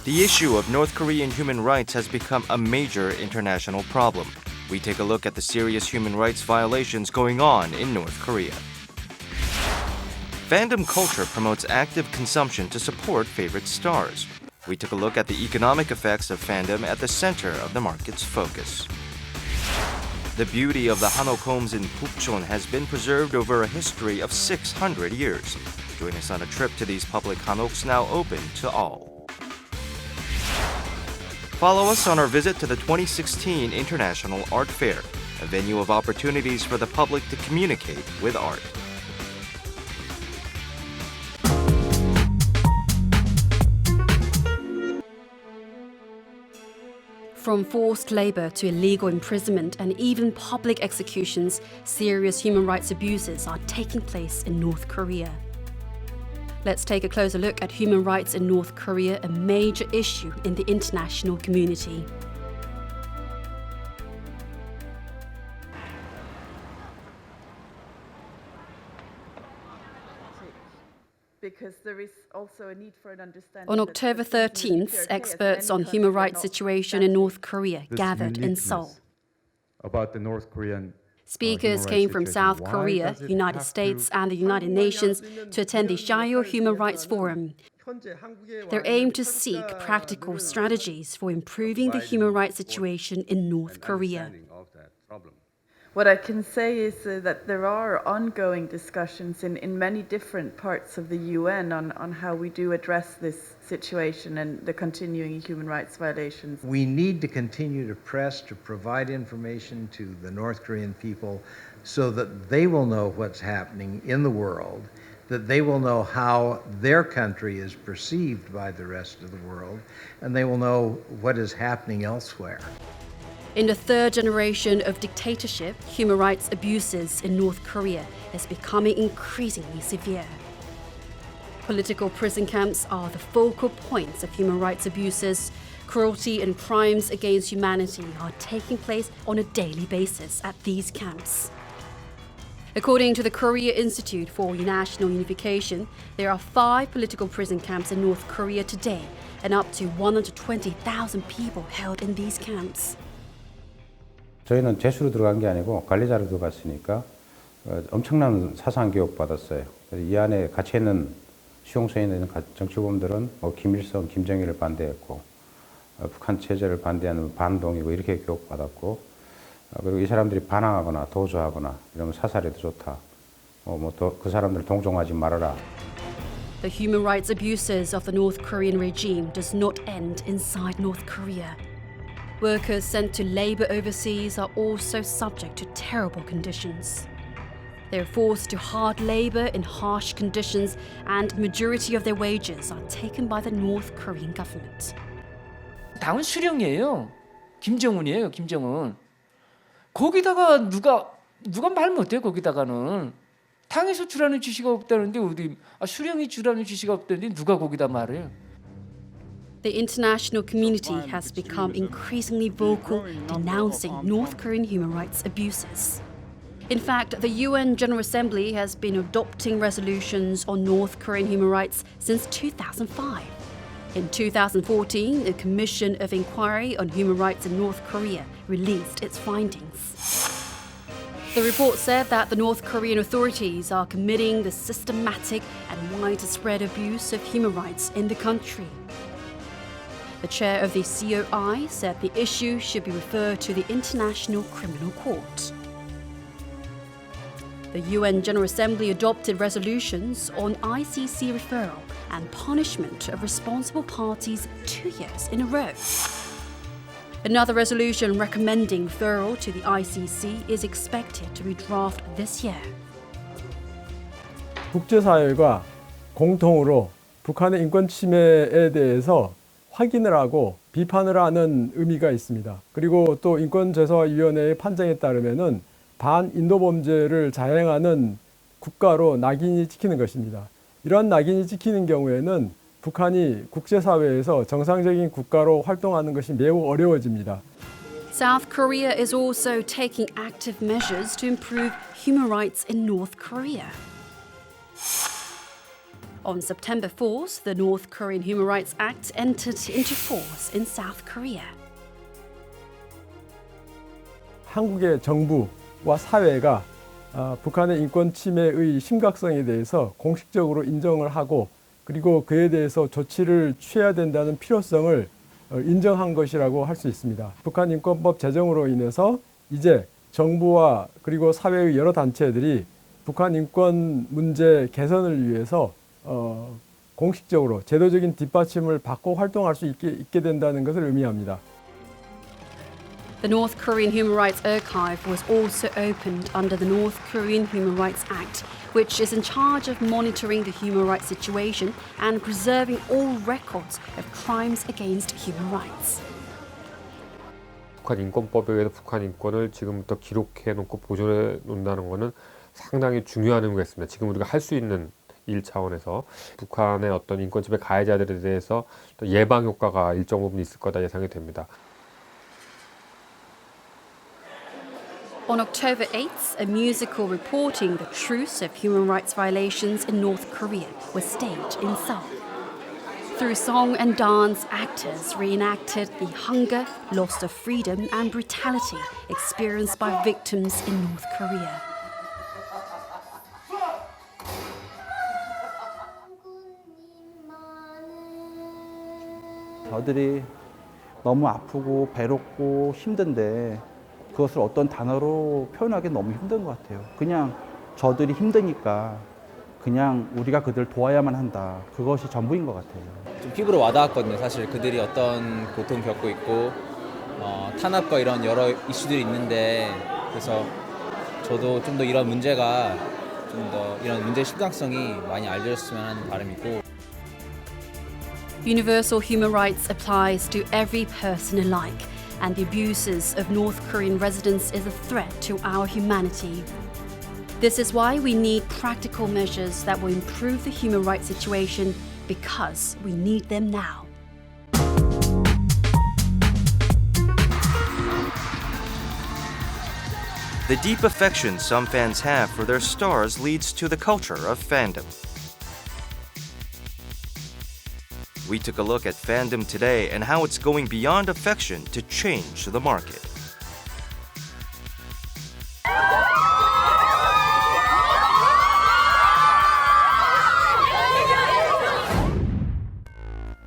The issue of North Korean human rights has become a major international problem. We take a look at the serious human rights violations going on in North Korea. Fandom culture promotes active consumption to support favorite stars. We took a look at the economic effects of fandom at the center of the market's focus. The beauty of the Hanok homes in Pukchon has been preserved over a history of 600 years. Join us on a trip to these public Hanoks now open to all. Follow us on our visit to the 2016 International Art Fair, a venue of opportunities for the public to communicate with art. From forced labor to illegal imprisonment and even public executions, serious human rights abuses are taking place in North Korea. Let's take a closer look at human rights in North Korea, a major issue in the international community. On October 13th, experts on human rights situation in North Korea gathered in Seoul. About the North Korean Speakers came from South Korea, United States, and the United Nations to attend the Shayo Human Rights Forum. They're aimed to seek practical strategies for improving the human rights situation in North Korea. What I can say is that there are ongoing discussions in many different parts of the UN on how we do address this situation and the continuing human rights violations. We need to continue to press to provide information to the North Korean people so that they will know what's happening in the world, that they will know how their country is perceived by the rest of the world, and they will know what is happening elsewhere. In the third generation of dictatorship, human rights abuses in North Korea is becoming increasingly severe. Political prison camps are the focal points of human rights abuses. Cruelty and crimes against humanity are taking place on a daily basis at these camps. According to the Korea Institute for National Unification, there are 5 political prison camps in North Korea today, and up to 120,000 people held in these camps. 저희는 죄수로 들어간 게 아니고 관리자로 들어갔으니까 엄청난 사상 교육 받았어요. 이 안에 갇혀 있는 수용소에 있는 정치범들은 김일성, 김정일을 반대했고 북한 체제를 반대하는 반동이고 이렇게 교육 받았고 그리고 이 사람들이 반항하거나 도주하거나 이러면 사살해도 좋다. 그 사람들 동정하지 말아라. The human rights abuses of the North Korean regime does not end inside North Korea. Workers sent to labor overseas are also subject to terrible conditions. They're forced to hard labor in harsh conditions, and majority of their wages are taken by the North Korean government. 당은 수령이에요. 김정은이에요, 김정은. 거기다가 누가 말 못해요, 거기다가는. 당에서 주라는 지시가 없다는데 어디 수령이 주라는 지시가 없다는데 누가 거기다 말해요. The international community has become increasingly vocal, denouncing North Korean human rights abuses. In fact, the UN General Assembly has been adopting resolutions on North Korean human rights since 2005. In 2014, the Commission of Inquiry on Human Rights in North Korea released its findings. The report said that the North Korean authorities are committing the systematic and widespread abuse of human rights in the country. The chair of the COI said the issue should be referred to the International Criminal Court. The UN General Assembly adopted resolutions on ICC referral and punishment of responsible parties 2 years in a row. Another resolution recommending referral to the ICC is expected to be drafted this year. 국제사회가 공통으로 북한의 인권 침해에 대해서 확인을 하고 비판을 하는 의미가 있습니다. 그리고 또 인권재사위원회의 판정에 따르면은 반인도 범죄를 자행하는 국가로 낙인이 찍히는 것입니다. 이러한 낙인이 찍히는 경우에는 북한이 국제사회에서 정상적인 국가로 활동하는 것이 매우 어려워집니다. South Korea is also taking active measures to improve human rights in North Korea. On September 4th, the North Korean Human Rights Act entered into force in South Korea. 한국의 정부와 사회가 북한의 인권 침해의 심각성에 대해서 공식적으로 인정을 하고 그리고 그에 대해서 조치를 취해야 된다는 필요성을 인정한 것이라고 할 수 있습니다. 북한 인권법 제정으로 인해서 이제 정부와 그리고 사회의 여러 단체들이 북한 인권 문제 개선을 위해서 공식적으로 제도적인 뒷받침을 받고 활동할 수 있게 된다는 것을 의미합니다. The North Korean Human Rights Archive was also opened under the North Korean Human Rights Act, which is in charge of monitoring the human rights situation and preserving all records of crimes against human rights. 북한 인권법에 의해서 북한 인권을 지금부터 기록해 놓고 보존해 놓는다는 것은 상당히 중요한 의미가 있습니다. 지금 우리가 할 수 있는 일 차원에서 북한의 어떤 인권 침해 가해자들에 대해서 또 예방 효과가 일정 부분 있을 거다 예상이 됩니다. On October 8th, a musical reporting the truth of human rights violations in North Korea was staged in Seoul. Through song and dance, actors reenacted the hunger, loss of freedom, and brutality experienced by victims in North Korea. 저들이 너무 아프고 괴롭고 힘든데 그것을 어떤 단어로 표현하기 너무 힘든 것 같아요. 그냥 저들이 힘드니까 그냥 우리가 그들을 도와야만 한다. 그것이 전부인 것 같아요. 좀 피부로 와닿았거든요. 사실 그들이 어떤 고통 겪고 있고 탄압과 이런 여러 이슈들이 있는데 그래서 저도 좀 더 이런 문제가 좀 더 이런 문제의 심각성이 많이 알려졌으면 하는 바람이고. Universal human rights applies to every person alike, and the abuses of North Korean residents is a threat to our humanity. This is why we need practical measures that will improve the human rights situation because we need them now. The deep affection some fans have for their stars leads to the culture of fandom. We took a look at fandom today and how it's going beyond affection to change the market.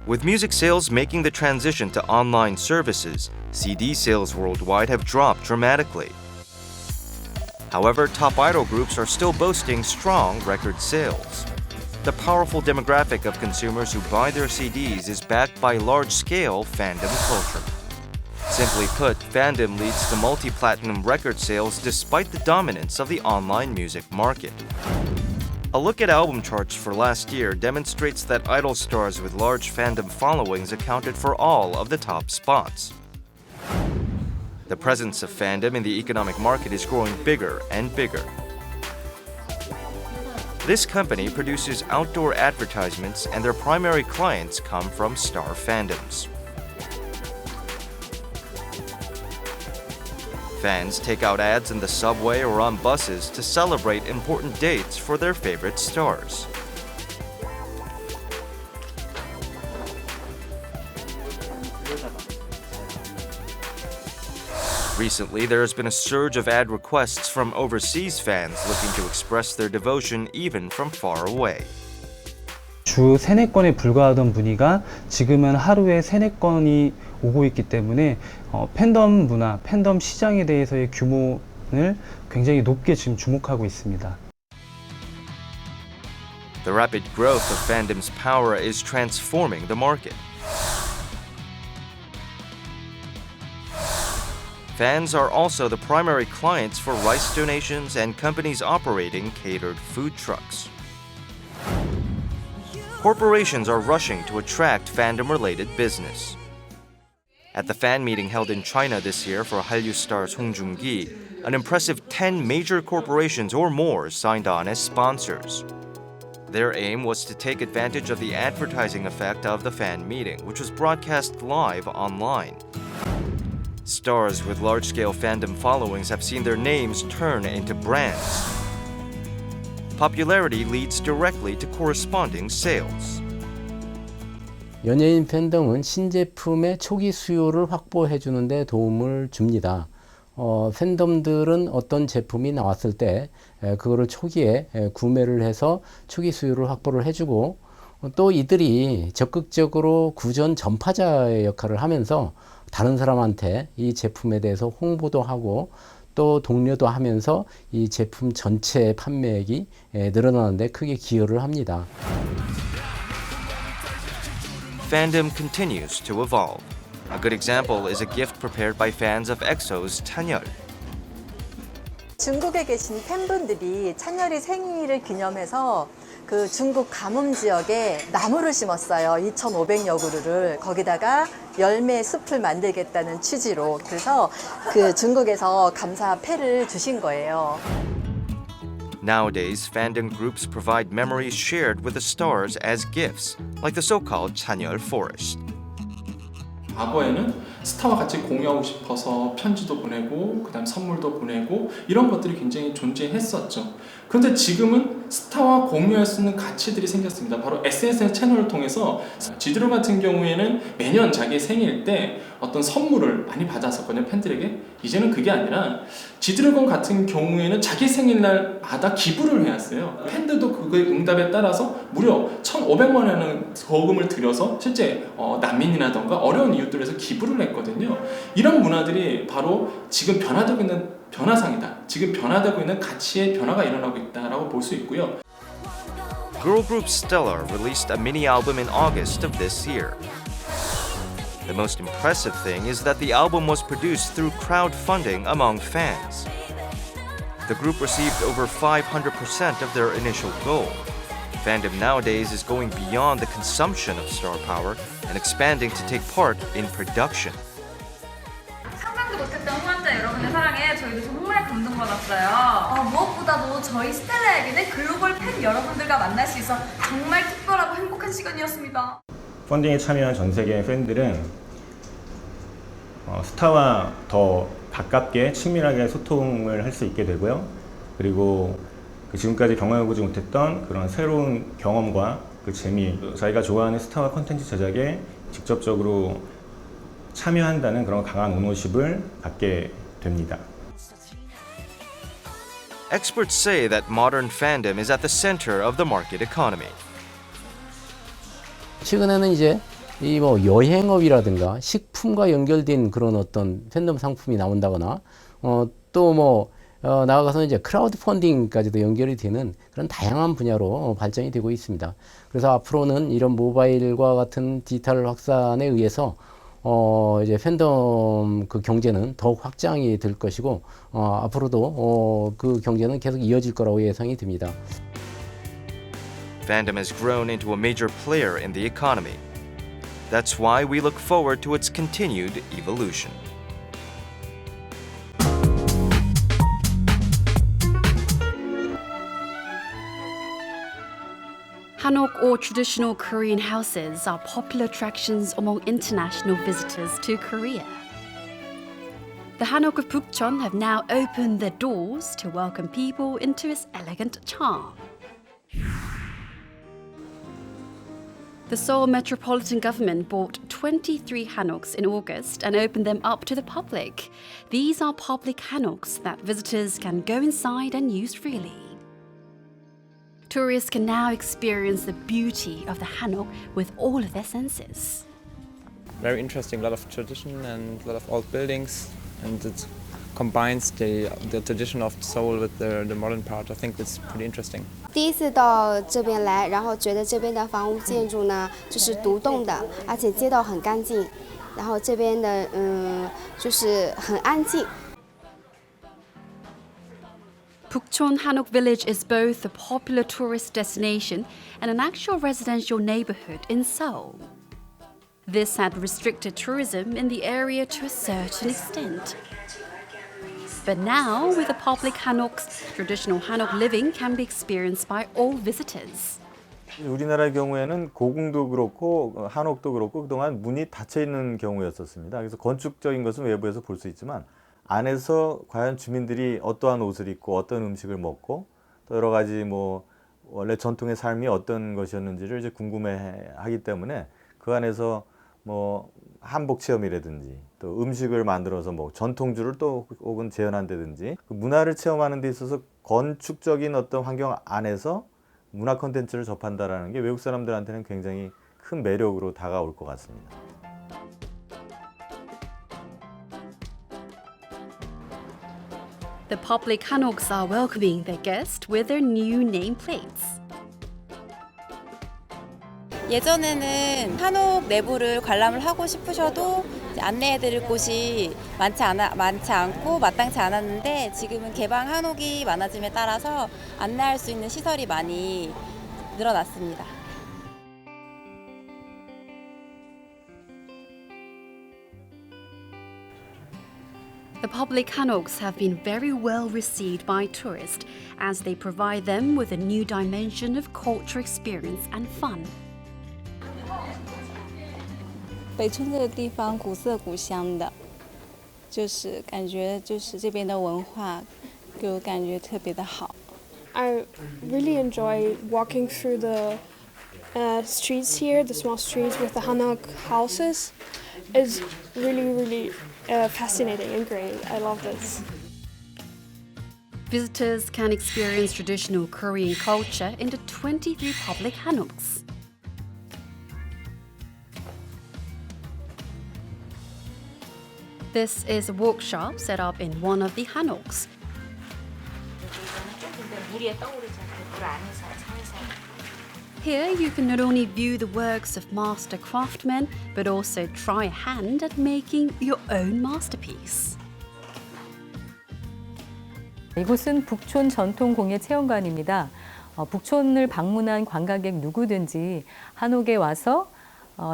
With music sales making the transition to online services, CD sales worldwide have dropped dramatically. However, top idol groups are still boasting strong record sales. The powerful demographic of consumers who buy their CDs is backed by large-scale fandom culture. Simply put, fandom leads to multi-platinum record sales despite the dominance of the online music market. A look at album charts for last year demonstrates that idol stars with large fandom followings accounted for all of the top spots. The presence of fandom in the economic market is growing bigger and bigger. This company produces outdoor advertisements and their primary clients come from star fandoms. Fans take out ads in the subway or on buses to celebrate important dates for their favorite stars. Recently, there has been a surge of ad requests from overseas fans looking to express their devotion even from far away. 주 3-4건에 불과하던 분위기가 지금은 하루에 3-4건이 오고 있기 때문에 팬덤 문화, 팬덤 시장에 대해서의 규모를 굉장히 높게 지금 주목하고 있습니다. The rapid growth of fandom's power is transforming the market. Fans are also the primary clients for rice donations and companies operating catered food trucks. Corporations are rushing to attract fandom-related business. At the fan meeting held in China this year for Hallyu star Song Joong-ki, an impressive 10 major corporations or more signed on as sponsors. Their aim was to take advantage of the advertising effect of the fan meeting, which was broadcast live online. Stars with large-scale fandom followings have seen their names turn into brands. Popularity leads directly to corresponding sales. 연예인 팬덤은 신제품의 초기 수요를 확보해 주는 데 도움을 줍니다. 팬덤들은 어떤 제품이 나왔을 때 그거를 초기에 구매를 해서 초기 수요를 확보를 해주고 또 이들이 적극적으로 구전 전파자의 역할을 하면서 다른 사람한테 이 제품에 대해서 홍보도 하고 또 독려도 하면서 이 제품 전체 판매액이 늘어나는 데 크게 기여를 합니다. Fandom continues to evolve. A good example is a gift prepared by fans of EXO's 찬열. 중국에 계신 팬분들이 찬열이 생일을 기념해서 그 중국 가뭄 지역에 나무를 심었어요. 2,500여 그루를. 거기다가 열매 숲을 만들겠다는 취지로. 그래서 그 중국에서 감사패를 주신 거예요. Nowadays, fandom groups provide memories shared with the stars as gifts, like the so-called 찬열 Forest. 과거에는 스타와 같이 공유하고 싶어서 편지도 보내고 그다음 선물도 보내고 이런 것들이 굉장히 존재했었죠. 그런데 지금은 스타와 공유할 수 있는 가치들이 생겼습니다. 바로 SNS 채널을 통해서 지드로 같은 경우에는 매년 자기 생일 때 어떤 선물을 많이 받았었거든요, 팬들에게. 이제는 그게 아니라 지드래곤 같은 경우에는 자기 생일날마다 기부를 해왔어요. 팬들도 그거의 응답에 따라서 무려 1,500만 원의 거금을 들여서 실제 난민이라던가 어려운 이웃들에서 기부를 했거든요. 이런 문화들이 바로 지금 변화되고 있는 변화상이다. 지금 변화되고 있는 가치의 변화가 일어나고 있다라고 볼 수 있고요. Girl group Stellar released a mini album in August of this year. The most impressive thing is that the album was produced through crowdfunding among fans. The group received over 500% of their initial goal. Fandom nowadays is going beyond the consumption of star power and expanding to take part in production. 상상도 못했던 후원자 여러분의 사랑에 저희도 정말 감동받았어요. 무엇보다도 저희 스텔라에게는 글로벌 팬 여러분들과 만날 수 있어 정말 특별하고 행복한 시간이었습니다. 펀딩에 참여한 전 세계의 팬들은 스타와 더 가깝게 친밀하게 소통을 할 수 있게 되고요. 그리고 지금까지 경험해보지 못했던 그런 새로운 경험과 그 재미, 자기가 좋아하는 스타와 콘텐츠 제작에 직접적으로 참여한다는 그런 강한 오너십을 갖게 됩니다. Experts say that modern fandom is at the center of the market economy. 최근에는 이제 이 뭐 여행업이라든가 식품과 연결된 그런 어떤 팬덤 상품이 나온다거나 또 뭐 나아가서 이제 크라우드 펀딩까지도 연결이 되는 그런 다양한 분야로 발전이 되고 있습니다. 그래서 앞으로는 이런 모바일과 같은 디지털 확산에 의해서 이제 팬덤 그 경제는 더욱 확장이 될 것이고 앞으로도 그 경제는 계속 이어질 거라고 예상이 됩니다. Fandom has grown into a major player in the economy. That's why we look forward to its continued evolution. Hanok, or traditional Korean houses, are popular attractions among international visitors to Korea. The Hanok of Bukchon have now opened their doors to welcome people into its elegant charm. The Seoul Metropolitan Government bought 23 Hanoks in August and opened them up to the public. These are public Hanoks that visitors can go inside and use freely. Tourists can now experience the beauty of the Hanok with all of their senses. Very interesting, a lot of tradition and a lot of old buildings, and it combines the tradition of Seoul with the modern part. I think it's pretty interesting. 第一次到这边来，然后觉得这边的房屋建筑呢，就是独栋的，而且街道很干净，然后这边的就是很安静。 Bukchon Hanok Village is both a popular tourist destination and an actual residential neighborhood in Seoul. This had restricted tourism in the area to a certain extent. But now, with the public Hanoks, traditional Hanok living can be experienced by all visitors. 우리나라의 경우에는 고궁도 그렇고 한옥도 그렇고 그동안 문이 닫혀 있는 경우였었습니다. 그래서 건축적인 것은 외부에서 볼 수 있지만 안에서 과연 주민들이 어떠한 옷을 입고 어떤 음식을 먹고 또 여러 가지 뭐 원래 전통의 삶이 어떤 것이었는지를 이제 궁금해하기 때문에 그 안에서 뭐 한복 체험이라든지 또 음식을 만들어서 뭐 전통주를 또 혹은 재현한다든지 그 문화를 체험하는 데 있어서 건축적인 어떤 환경 안에서 문화 콘텐츠를 접한다라는 게 외국 사람들한테는 굉장히 큰 매력으로 다가올 것 같습니다. The public hanoks are welcoming their guests with their new nameplates. 예전에는 한옥 내부를 관람을 하고 싶으셔도 안내해드릴 곳이 많지 않고 마땅치 않았는데 지금은 개방 한옥이 많아짐에 따라서 안내할 수 있는 시설이 많이 늘어났습니다. The public hanoks have been very well received by tourists as they provide them with a new dimension of culture experience and fun. 北村这个地方古色古香的，就是感觉就是这边的文化给我感觉特别的好。 I really enjoy walking through the streets here, the small streets with the hanok houses. It's really fascinating and great. I love this. Visitors can experience traditional Korean culture in the 23 public hanoks. This is a workshop set up in one of the hanoks. Here you can not only view the works of master craftsmen, but also try a hand at making your own masterpiece. 이곳은 북촌 전통공예 체험관입니다. 북촌을 방문한 관광객 누구든지 한옥에 와서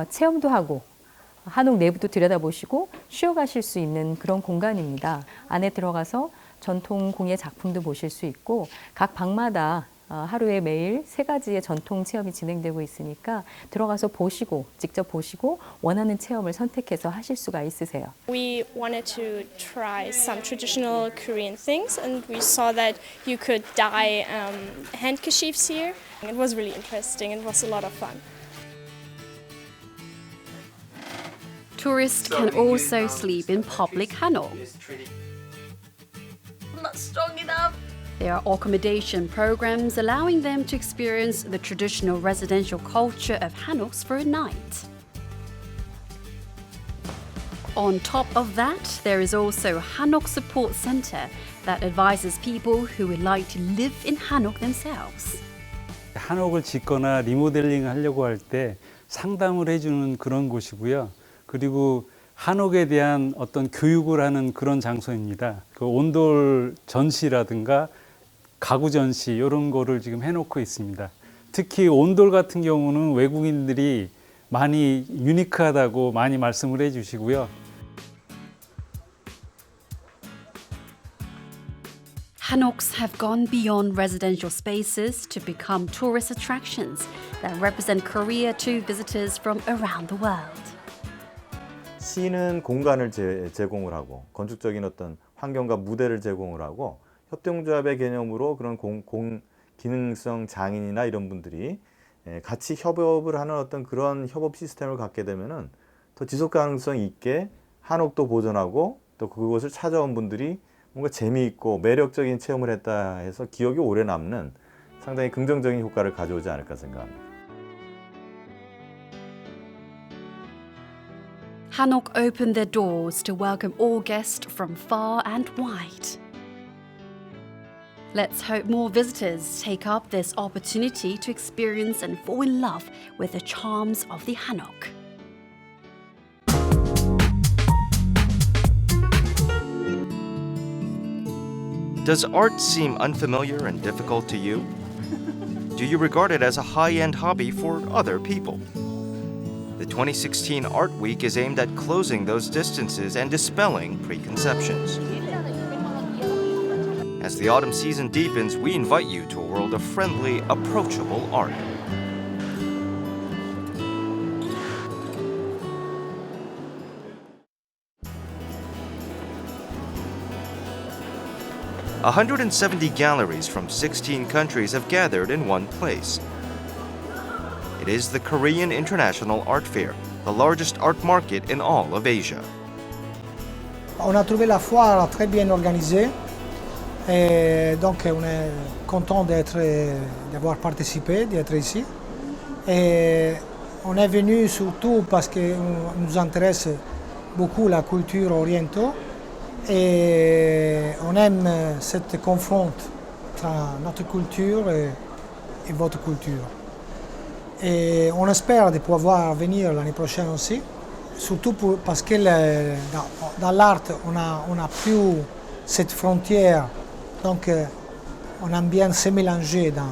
체험도 하고 한옥 내부도 들여다보시고 쉬어가실 수 있는 그런 공간입니다. 안에 들어가서 전통 공예 작품도 보실 수 있고 각 방마다 하루에 매일 3가지의 전통 체험이 진행되고 있으니까 들어가서 보시고 직접 보시고 원하는 체험을 선택해서 하실 수가 있으세요. We wanted to try some traditional Korean things, and we saw that you could dye handkerchiefs here. It was really interesting. It was a lot of fun. Tourists can also sleep in public hanok. I'm not strong enough. There are accommodation programs allowing them to experience the traditional residential culture of hanoks for a night. On top of that, there is also a Hanok Support Center that advises people who would like to live in hanok themselves. 한옥을 짓거나 리모델링 하려고 할 때 상담을 해주는 그런 곳이고요. 그리고 한옥에 대한 어떤 교육을 하는 그런 장소입니다. 그 온돌 전시라든가 가구 전시 이런 거를 지금 해놓고 있습니다. 특히 온돌 같은 경우는 외국인들이 많이 유니크하다고 많이 말씀을 해주시고요. Hanoks have gone beyond residential spaces to become tourist attractions that represent Korea to visitors from around the world. 시는 공간을 제공을 하고 건축적인 어떤 환경과 무대를 제공을 하고 협동조합의 개념으로 그런 기능성 장인이나 이런 분들이 같이 협업을 하는 어떤 그런 협업 시스템을 갖게 되면은 더 지속 가능성 있게 한옥도 보존하고 또 그곳을 찾아온 분들이 뭔가 재미있고 매력적인 체험을 했다 해서 기억이 오래 남는 상당히 긍정적인 효과를 가져오지 않을까 생각합니다. Hanok opened their doors to welcome all guests from far and wide. Let's hope more visitors take up this opportunity to experience and fall in love with the charms of the hanok. Does art seem unfamiliar and difficult to you? Do you regard it as a high-end hobby for other people? The 2016 Art Week is aimed at closing those distances and dispelling preconceptions. As the autumn season deepens, we invite you to a world of friendly, approachable art. 170 galleries from 16 countries have gathered in one place. It is the Korean International Art Fair, the largest art market in all of Asia. On a trouvé la foire très bien organisée et donc on est content d'avoir participé, d'être ici. Et on est venu surtout parce que nous intéresse beaucoup la culture orientale et on aime cette confronte entre notre culture et votre culture. Et on espère de pouvoir venir l'année prochaine aussi, surtout parce que dans l'art on a plus cette frontière, donc on aime bien se mélanger dans.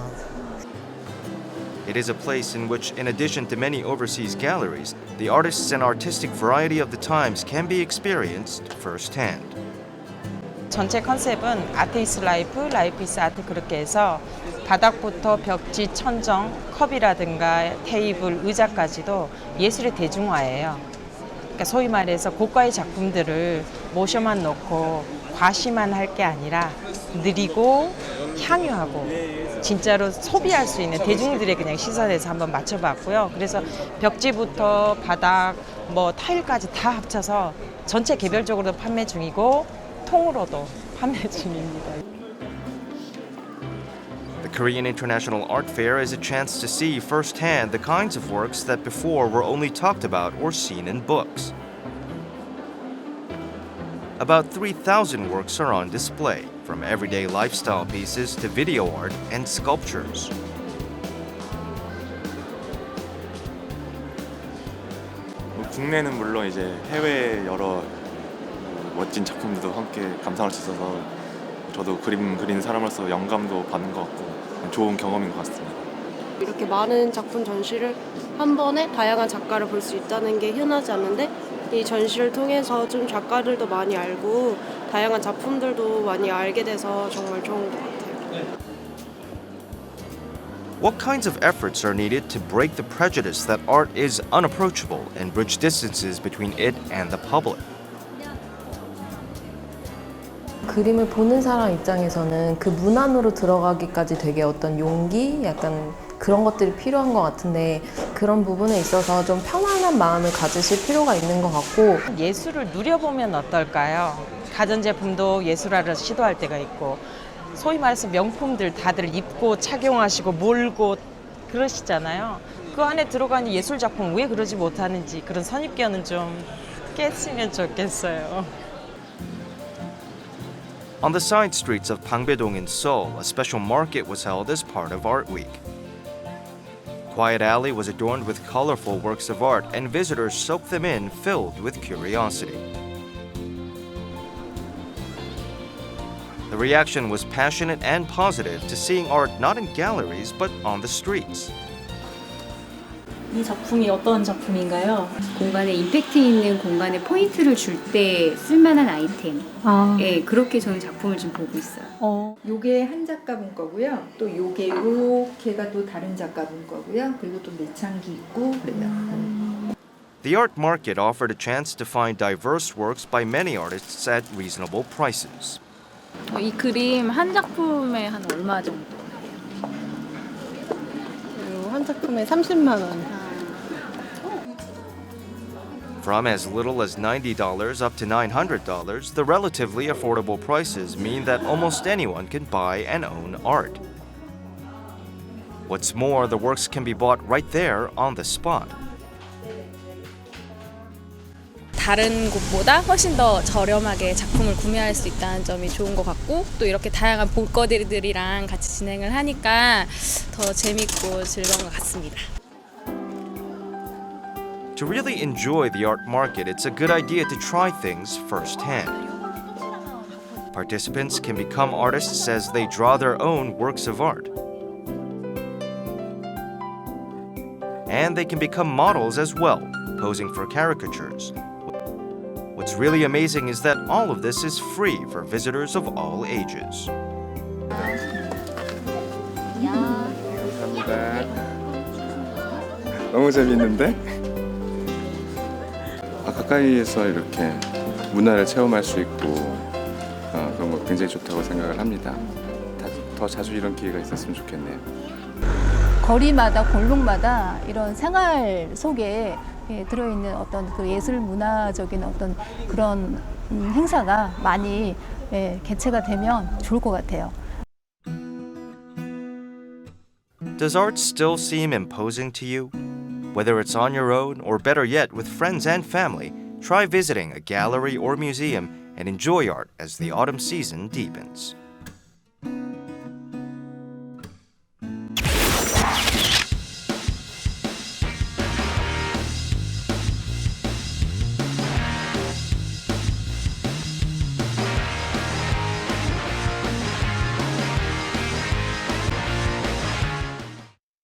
It is a place in which, in addition to many overseas galleries, the artists and artistic variety of the times can be experienced firsthand. 전체 컨셉은 아트 이스 라이프, 라이프 이스 아트 그렇게 해서 바닥부터 벽지, 천정, 컵이라든가 테이블, 의자까지도 예술의 대중화예요. 그러니까 소위 말해서 고가의 작품들을 모셔만 놓고 과시만 할 게 아니라 느리고 향유하고 진짜로 소비할 수 있는 대중들의 그냥 시선에서 한번 맞춰봤고요. 그래서 벽지부터 바닥, 뭐 타일까지 다 합쳐서 전체 개별적으로도 판매 중이고 통으로도 판매 중입니다. The Korean International Art Fair is a chance to see firsthand the kinds of works that before were only talked about or seen in books. About 3,000 works are on display, from everyday lifestyle pieces to video art and sculptures. 국내는 물론 이제 해외 여러 멋진 작품들도 함께 감상할 수 있어서 저도 그림 그리는 사람으로서 영감도 받는 것 같고 좋은 경험인 것 같습니다. 이렇게 많은 작품 전시를 한 번에 다양한 작가를 볼 수 있다는 게 흔하지 않은데 이 전시를 통해서 좀 작가들도 많이 알고 다양한 작품들도 많이 알게 돼서 정말 좋은 것 같아요. What kinds of efforts are needed to break the prejudice that art is unapproachable and bridge distances between it and the public? 그림을 보는 사람 입장에서는 그 문 안으로 들어가기까지 되게 어떤 용기, 약간 그런 것들이 필요한 것 같은데 그런 부분에 있어서 좀 편안한 마음을 가지실 필요가 있는 것 같고 예술을 누려보면 어떨까요? 가전제품도 예술화를 시도할 때가 있고 소위 말해서 명품들 다들 입고 착용하시고 몰고 그러시잖아요. 그 안에 들어가는 예술작품 왜 그러지 못하는지 그런 선입견은 좀 깼으면 좋겠어요. On the side streets of Pangbedong in Seoul, a special market was held as part of Art Week. Quiet Alley was adorned with colorful works of art, and visitors soaked them in, filled with curiosity. The reaction was passionate and positive to seeing art not in galleries but on the streets. 이 작품이 어떤 작품인가요? 공간에 임팩트 있는 공간에 포인트를 줄 때 쓸만한 아이템. 예, 그렇게 저는 작품을 좀 보고 있어요. 요게 한 작가분 거고요. 또 요게 요렇게가 또 다른 작가분 거고요. 그리고 또 내창기 있고 그래요. The art market offered a chance to find diverse works by many artists at reasonable prices. 이 그림 한 작품에 한 얼마 정도? 한 작품에 30만 원. From as little as $90 up to $900, the relatively affordable prices mean that almost anyone can buy and own art. What's more, the works can be bought right there on the spot. 다른 곳보다 훨씬 더 저렴하게 작품을 구매할 수 있다는 점이 좋은 것 같고 또 이렇게 다양한 볼거리들이랑 같이 진행을 하니까 더 재밌고 즐거운 것 같습니다. To really enjoy the art market, it's a good idea to try things firsthand. Participants can become artists as they draw their own works of art. And they can become models as well, posing for caricatures. What's really amazing is that all of this is free for visitors of all ages. 감사합니다. 너무 재밌는데? 가까이에서 이렇게 문화를 체험할 수 있고 그런 거 굉장히 좋다고 생각을 합니다. 더 자주 이런 기회가 있었으면 좋겠네요. 거리마다 골목마다 이런 생활 속에 들어있는 어떤 그 예술 문화적인 어떤 그런 행사가 많이 개최가 되면 좋을 것 같아요. Does art still seem imposing to you? Whether it's on your own or better yet with friends and family, try visiting a gallery or museum and enjoy art as the autumn season deepens.